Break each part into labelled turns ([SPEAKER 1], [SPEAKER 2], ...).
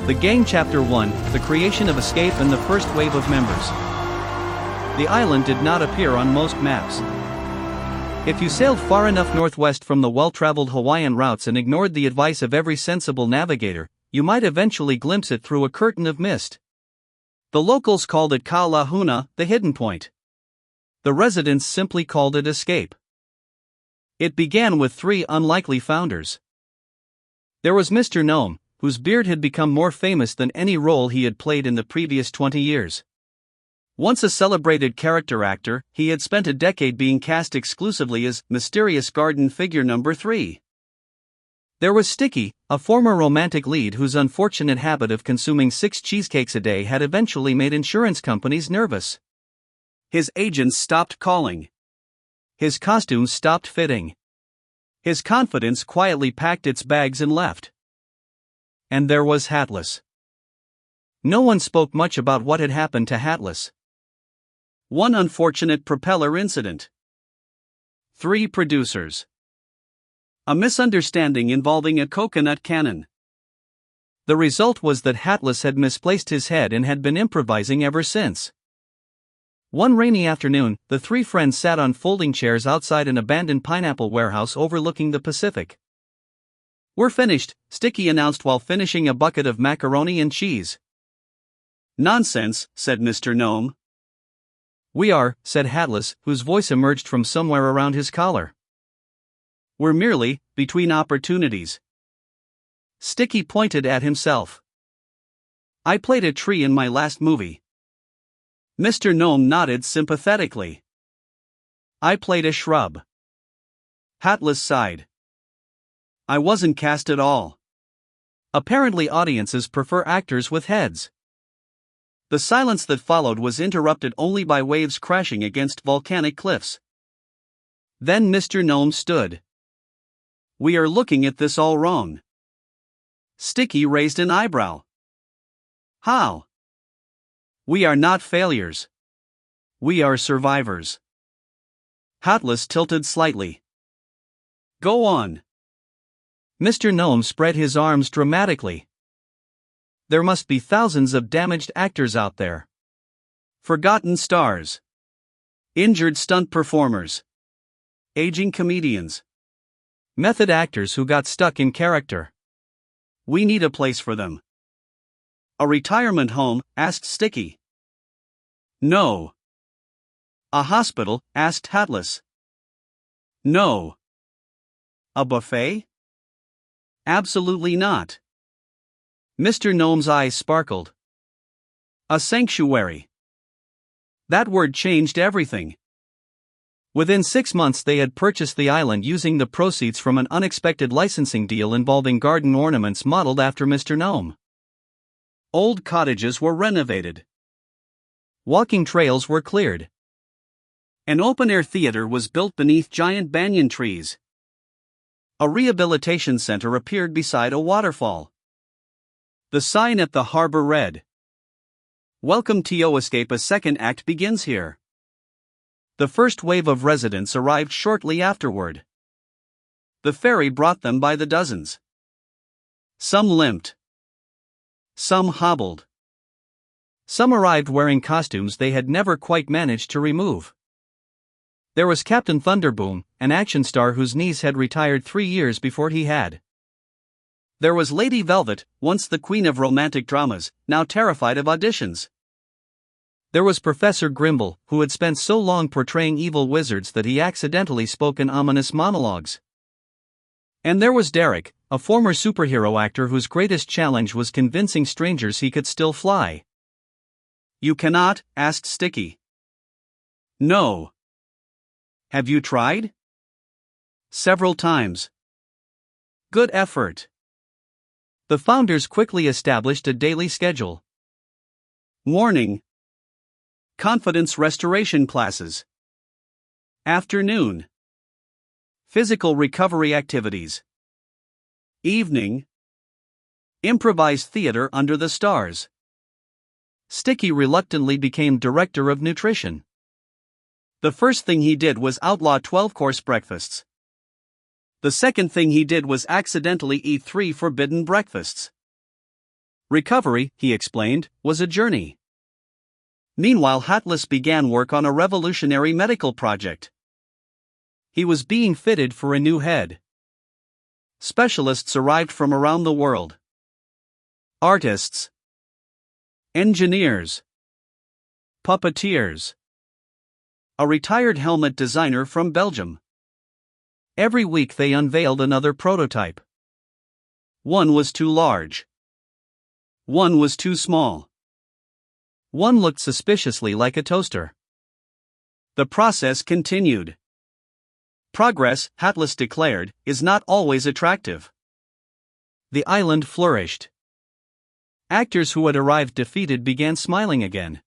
[SPEAKER 1] The Gang Chapter 1, The Creation of Escape and the First Wave of Members. The island did not appear on most maps. If you sailed far enough northwest from the well-traveled Hawaiian routes and ignored the advice of every sensible navigator, you might eventually glimpse it through a curtain of mist. The locals called it Ka'alahuna, the hidden point. The residents simply called it Escape. It began with three unlikely founders. There was Mr. Gnome, whose beard had become more famous than any role he had played in the previous 20 years. Once a celebrated character actor, he had spent a decade being cast exclusively as Mysterious Garden Figure Number 3. There was Sticky, a former romantic lead whose unfortunate habit of consuming 6 cheesecakes a day had eventually made insurance companies nervous. His agents stopped calling. His costumes stopped fitting. His confidence quietly packed its bags and left. And there was Hatless. No one spoke much about what had happened to Hatless. One unfortunate propeller incident. 3 producers. A misunderstanding involving a coconut cannon. The result was that Hatless had misplaced his head and had been improvising ever since. One rainy afternoon, the 3 friends sat on folding chairs outside an abandoned pineapple warehouse overlooking the Pacific. "We're finished," Sticky announced while finishing a bucket of macaroni and cheese. "Nonsense," said Mr. Gnome. "We are," said Hatless, whose voice emerged from somewhere around his collar. "We're merely between opportunities." Sticky pointed at himself. "I played a tree in my last movie." Mr. Gnome nodded sympathetically. "I played a shrub." Hatless sighed. "I wasn't cast at all." Apparently audiences prefer actors with heads. The silence that followed was interrupted only by waves crashing against volcanic cliffs. Then Mr. Gnome stood. "We are looking at this all wrong." Sticky raised an eyebrow. "How?" "We are not failures. We are survivors." Hatless tilted slightly. "Go on." Mr. Gnome spread his arms dramatically. "There must be thousands of damaged actors out there. Forgotten stars. Injured stunt performers. Aging comedians. Method actors who got stuck in character. We need a place for them." "A retirement home?" asked Sticky. "No." "A hospital?" asked Hatless. "No." "A buffet?" "Absolutely not." Mr. Gnome's eyes sparkled. "A sanctuary." That word changed everything. Within 6 months they had purchased the island using the proceeds from an unexpected licensing deal involving garden ornaments modeled after Mr. Gnome. Old cottages were renovated. Walking trails were cleared. An open-air theater was built beneath giant banyan trees. A rehabilitation center appeared beside a waterfall. The sign at the harbor read, "Welcome to Escape, a second act begins here." The first wave of residents arrived shortly afterward. The ferry brought them by the dozens. Some limped. Some hobbled. Some arrived wearing costumes they had never quite managed to remove. There was Captain Thunderboom, an action star whose knees had retired 3 years before he had. There was Lady Velvet, once the queen of romantic dramas, now terrified of auditions. There was Professor Grimble, who had spent so long portraying evil wizards that he accidentally spoke in ominous monologues. And there was Derek, a former superhero actor whose greatest challenge was convincing strangers he could still fly. "You cannot?" asked Sticky. "No." "Have you tried?" "Several times." "Good effort." The founders quickly established a daily schedule. Morning. Confidence restoration classes. Afternoon. Physical recovery activities. Evening. Improvised theater under the stars. Sticky reluctantly became director of nutrition. The first thing he did was outlaw 12-course breakfasts. The second thing he did was accidentally eat 3 forbidden breakfasts. Recovery, he explained, was a journey. Meanwhile, Hatless began work on a revolutionary medical project. He was being fitted for a new head. Specialists arrived from around the world. Artists, engineers, puppeteers, a retired helmet designer from Belgium. Every week they unveiled another prototype. One was too large. One was too small. One looked suspiciously like a toaster. The process continued. Progress, Hatless declared, is not always attractive. The island flourished. Actors who had arrived defeated began smiling again.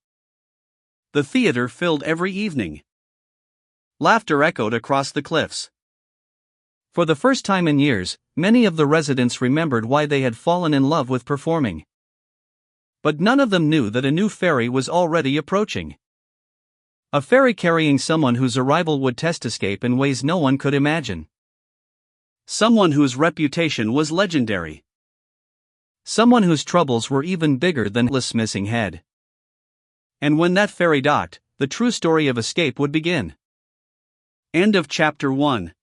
[SPEAKER 1] The theater filled every evening. Laughter echoed across the cliffs. For the first time in years, many of the residents remembered why they had fallen in love with performing. But none of them knew that a new ferry was already approaching. A ferry carrying someone whose arrival would test Escape in ways no one could imagine. Someone whose reputation was legendary. Someone whose troubles were even bigger than Hatless' missing head. And when that ferry docked, the true story of Escape would begin. End of Chapter 1.